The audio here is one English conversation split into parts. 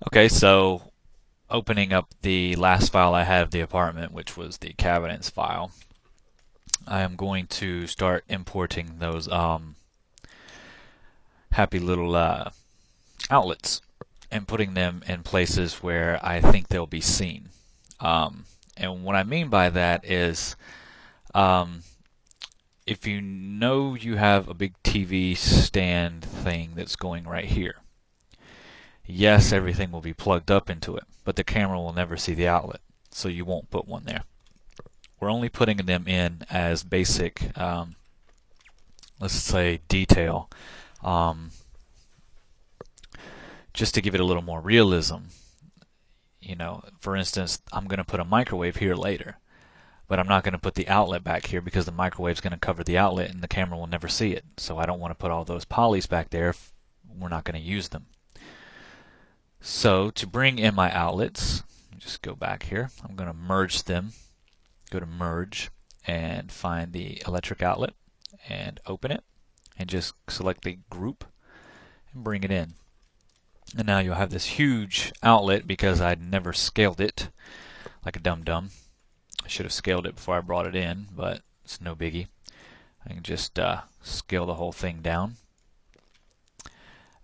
Okay, so opening up the last file I had of the apartment, which was the cabinets file, I am going to start importing those happy little outlets and putting them in places where I think they'll be seen. And what I mean by that is um, if you know you have a big TV stand thing that's going right here, yes, everything will be plugged up into it, but the camera will never see the outlet, so you won't put one there. We're only putting them in as basic, let's say, detail, um, just to give it a little more realism. You know, for instance, I'm going to put a microwave here later, but I'm not going to put the outlet back here because the microwave is going to cover the outlet and the camera will never see it. So I don't want to put all those polys back there if we're not going to use them. So to bring in my outlets, just go back here. I'm going to merge them. Go to merge and find the electric outlet and open it and just select the group and bring it in. And now you'll have this huge outlet because I'd never scaled it like a dum-dum. I should have scaled it before I brought it in, but it's no biggie. I can just scale the whole thing down.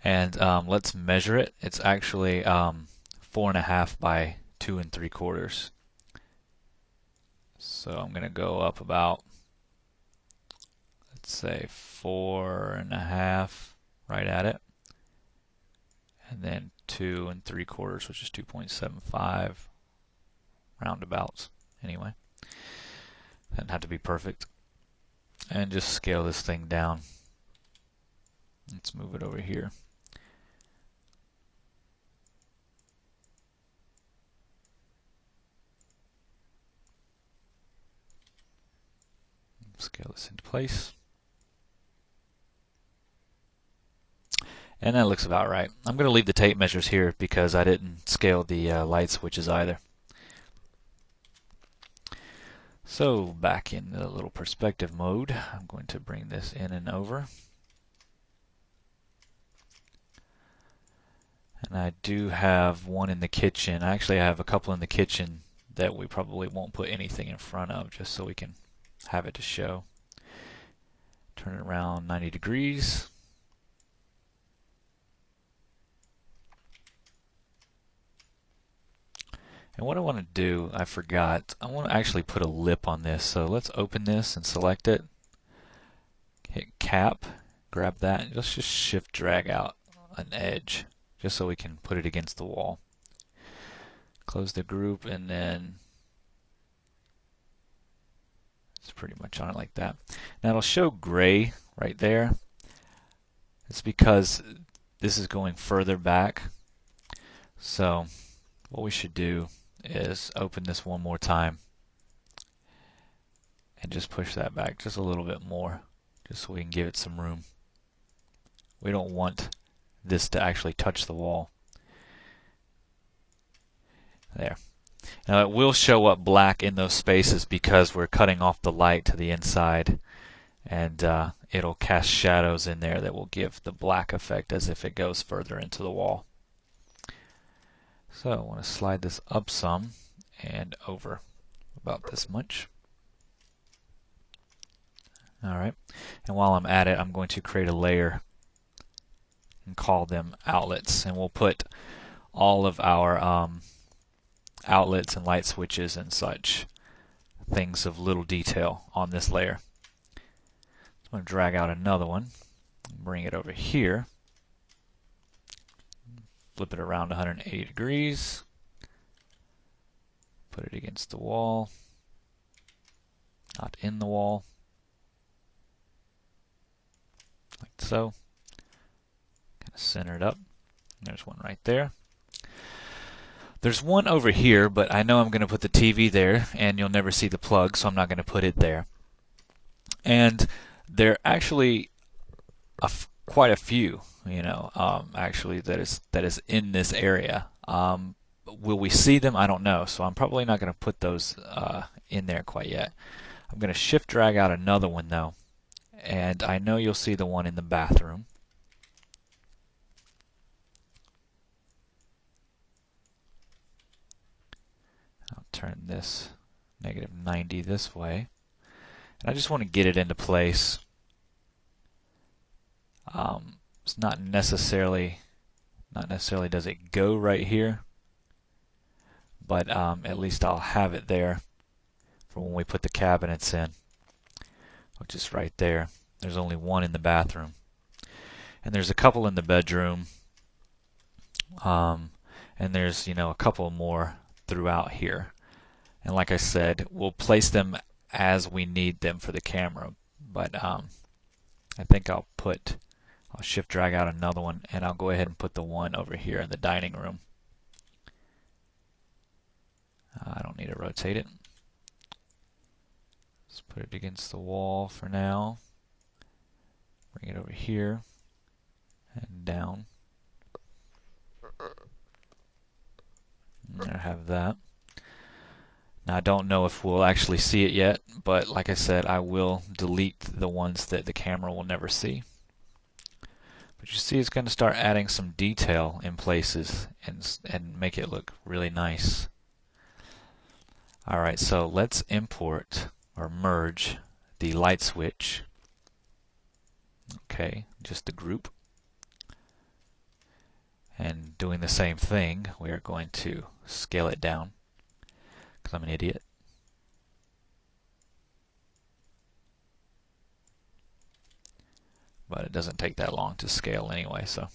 And let's measure it. It's actually 4.5 by 2 3/4. So I'm going to go up about, let's say, 4.5, right at it. And then 2 3/4, which is 2.75, roundabouts. Anyway, doesn't have to be perfect. And just scale this thing down. Let's move it over here. Scale this into place. And that looks about right. I'm going to leave the tape measures here because I didn't scale the light switches either. So back in the little perspective mode, I'm going to bring this in and over. And I do have one in the kitchen. Actually, I have a couple in the kitchen that we probably won't put anything in front of just so we can have it to show. Turn it around 90 degrees. And what I want to do, I forgot, I want to actually put a lip on this. So let's open this and select it. Hit cap, grab that, and let's just shift drag out an edge just so we can put it against the wall. Close the group and then it's pretty much on it like that. Now it'll show gray right there. It's because this is going further back. So what we should do is open this one more time and just push that back just a little bit more, just so we can give it some room. We don't want this to actually touch the wall. There. Now it will show up black in those spaces because we're cutting off the light to the inside, and it'll cast shadows in there that will give the black effect as if it goes further into the wall. So I want to slide this up some and over about this much. Alright, and while I'm at it, I'm going to create a layer and call them outlets, and we'll put all of our outlets and light switches and such things of little detail on this layer. So I'm going to drag out another one, bring it over here, flip it around 180 degrees, put it against the wall, not in the wall, like so. Kind of center it up. There's one right there. There's one over here, but I know I'm going to put the TV there, and you'll never see the plug, so I'm not going to put it there. And there are actually quite a few, you know, actually that is in this area. Will we see them? I don't know, so I'm probably not going to put those in there quite yet. I'm going to shift drag out another one though, and I know you'll see the one in the bathroom. turn this -90 this way. And I just want to get it into place. It's not necessarily does it go right here, but at least I'll have it there for when we put the cabinets in, which is right there. There's only one in the bathroom, and there's a couple in the bedroom, and there's a couple more throughout here. And like I said, we'll place them as we need them for the camera, but I think I'll shift drag out another one, and I'll go ahead and put the one over here in the dining room. I don't need to rotate it. Let's put it against the wall for now. Bring it over here and down. And I have that. Now I don't know if we'll actually see it yet, but like I said, I will delete the ones that the camera will never see. But you see it's going to start adding some detail in places and make it look really nice. Alright, so let's import or merge the light switch. Okay, just the group. And doing the same thing, we are going to scale it down, because I'm an idiot. But it doesn't take that long to scale anyway, so.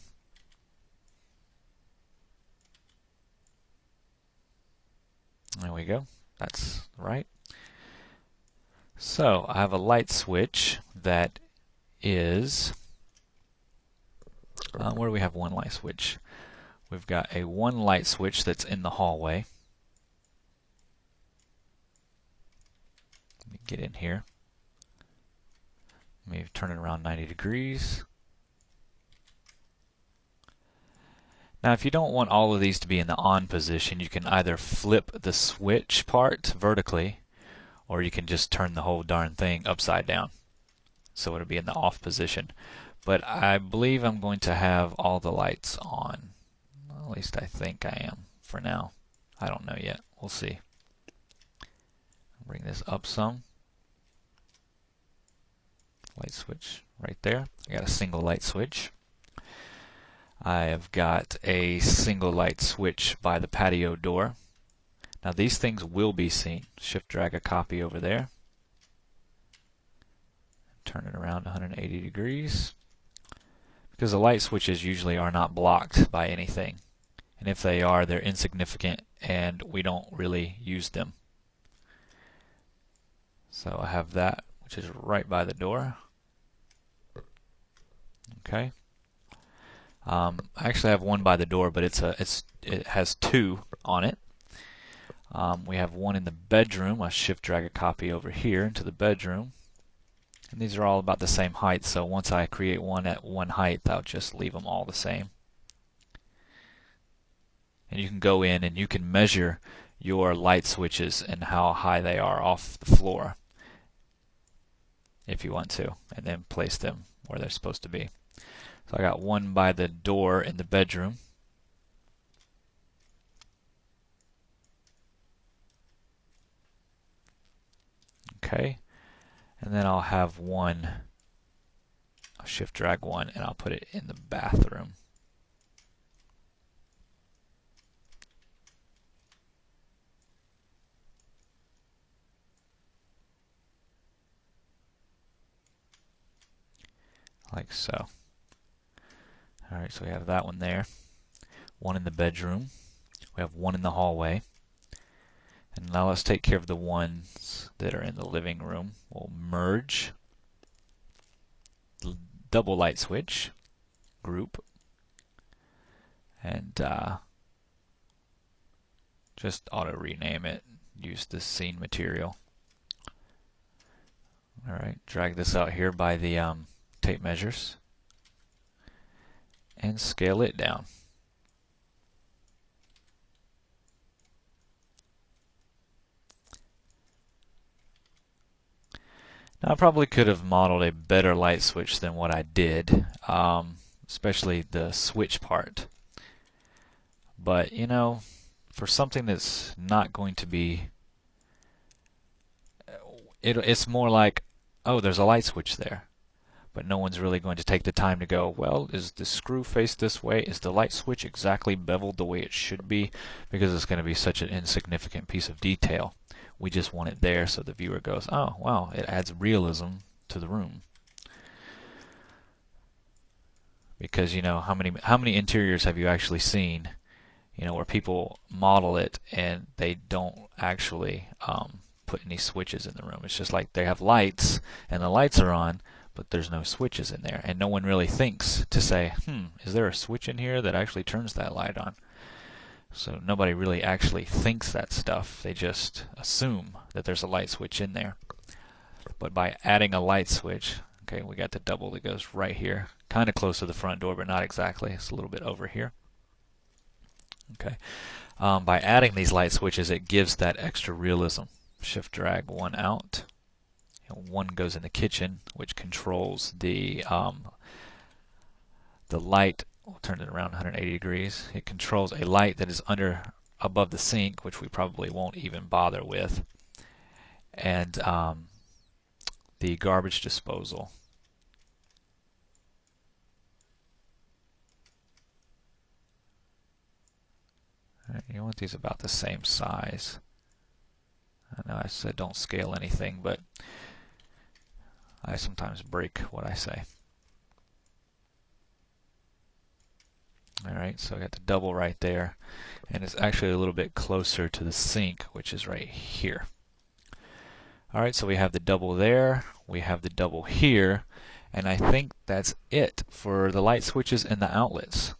There we go. That's right. So I have a light switch that is, where do we have one light switch? We've got a one light switch that's in the hallway. Let me get in here. Let me turn it around 90 degrees. Now if you don't want all of these to be in the on position, you can either flip the switch part vertically, or you can just turn the whole darn thing upside down, so it'll be in the off position. But I believe I'm going to have all the lights on. At least I think I am for now. I don't know yet. We'll see. Bring this up some. Light switch right there. I got a single light switch. I have got a single light switch by the patio door. Now these things will be seen. Shift drag a copy over there. Turn it around 180 degrees. Because the light switches usually are not blocked by anything. And if they are, they're insignificant and we don't really use them. So I have that, which is right by the door. Okay. I actually have one by the door, but it has two on it. We have one in the bedroom. I shift drag a copy over here into the bedroom. And these are all about the same height, so once I create one at one height, I'll just leave them all the same. And you can go in and you can measure your light switches and how high they are off the floor if you want to, and then place them where they're supposed to be. So I got one by the door in the bedroom. Okay. And then I'll have one, I'll shift drag one, and I'll put it in the bathroom. Like so. Alright, so we have that one there. One in the bedroom. We have one in the hallway. And now let's take care of the ones that are in the living room. We'll merge, double light switch, group, and just auto rename it. Use the scene material. Alright, drag this out here by the tape measures and scale it down. Now I probably could have modeled a better light switch than what I did, especially the switch part. But you know, for something that's not going to be, it's more like, oh, there's a light switch there. But no one's really going to take the time to go, well, is the screw faced this way? Is the light switch exactly beveled the way it should be? Because it's going to be such an insignificant piece of detail. We just want it there so the viewer goes, oh, wow, it adds realism to the room. Because, you know, how many interiors have you actually seen, you know, where people model it and they don't actually put any switches in the room? It's just like they have lights and the lights are on, but there's no switches in there, and no one really thinks to say, is there a switch in here that actually turns that light on? So nobody really actually thinks that stuff. They just assume that there's a light switch in there. But by adding a light switch, okay, we got the double that goes right here, kind of close to the front door, but not exactly. It's a little bit over here. Okay. By adding these light switches, it gives that extra realism. Shift drag one out. One goes in the kitchen, which controls the light. We'll turn it around 180 degrees. It controls a light that is above the sink, which we probably won't even bother with, and the garbage disposal. You want these about the same size. I know I said don't scale anything, but I sometimes break what I say. Alright, so I got the double right there, and it's actually a little bit closer to the sink, which is right here. Alright, so we have the double there, we have the double here, and I think that's it for the light switches and the outlets.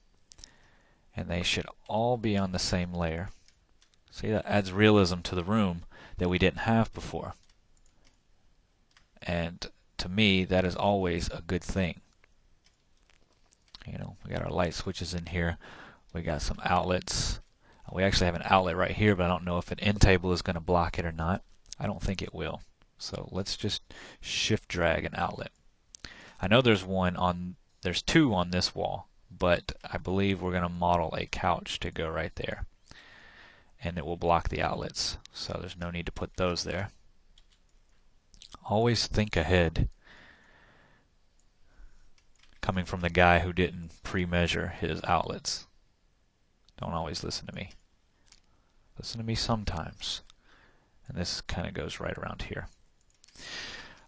And they should all be on the same layer. See, that adds realism to the room that we didn't have before. And to me, that is always a good thing. You know, we got our light switches in here. We got some outlets. We actually have an outlet right here, but I don't know if an end table is going to block it or not. I don't think it will. So let's just shift drag an outlet. I know there's two on this wall, but I believe we're going to model a couch to go right there. And it will block the outlets, so there's no need to put those there. Always think ahead. Coming from the guy who didn't pre-measure his outlets. Don't always listen to me. Listen to me sometimes. And this kind of goes right around here.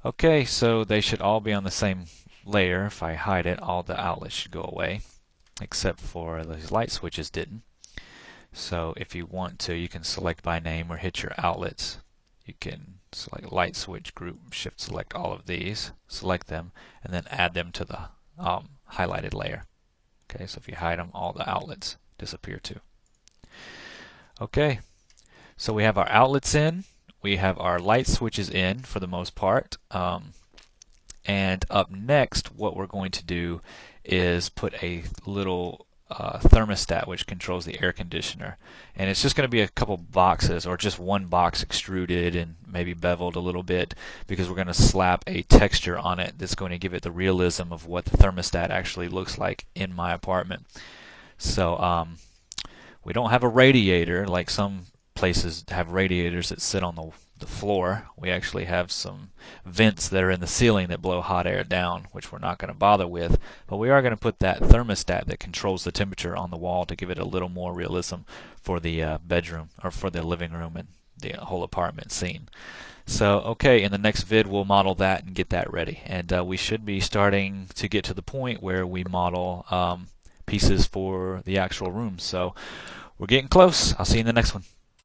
Okay, so they should all be on the same layer. If I hide it, all the outlets should go away, except for these light switches didn't. So if you want to, you can select by name or hit your outlets. You can select light switch group, shift select all of these, select them, and then add them to the highlighted layer. Okay, so if you hide them, all the outlets disappear too. Okay, so we have our outlets in, we have our light switches in for the most part, and up next what we're going to do is put a little thermostat which controls the air conditioner, and it's just going to be a couple boxes or just one box extruded and maybe beveled a little bit, because we're going to slap a texture on it that's going to give it the realism of what the thermostat actually looks like in my apartment. So we don't have a radiator like some places have radiators that sit on the floor. We actually have some vents that are in the ceiling that blow hot air down, which we're not going to bother with, but we are going to put that thermostat that controls the temperature on the wall to give it a little more realism for the bedroom or for the living room and the whole apartment scene. So okay, in the next vid we'll model that and get that ready, and we should be starting to get to the point where we model pieces for the actual room. So we're getting close. I'll see you in the next one.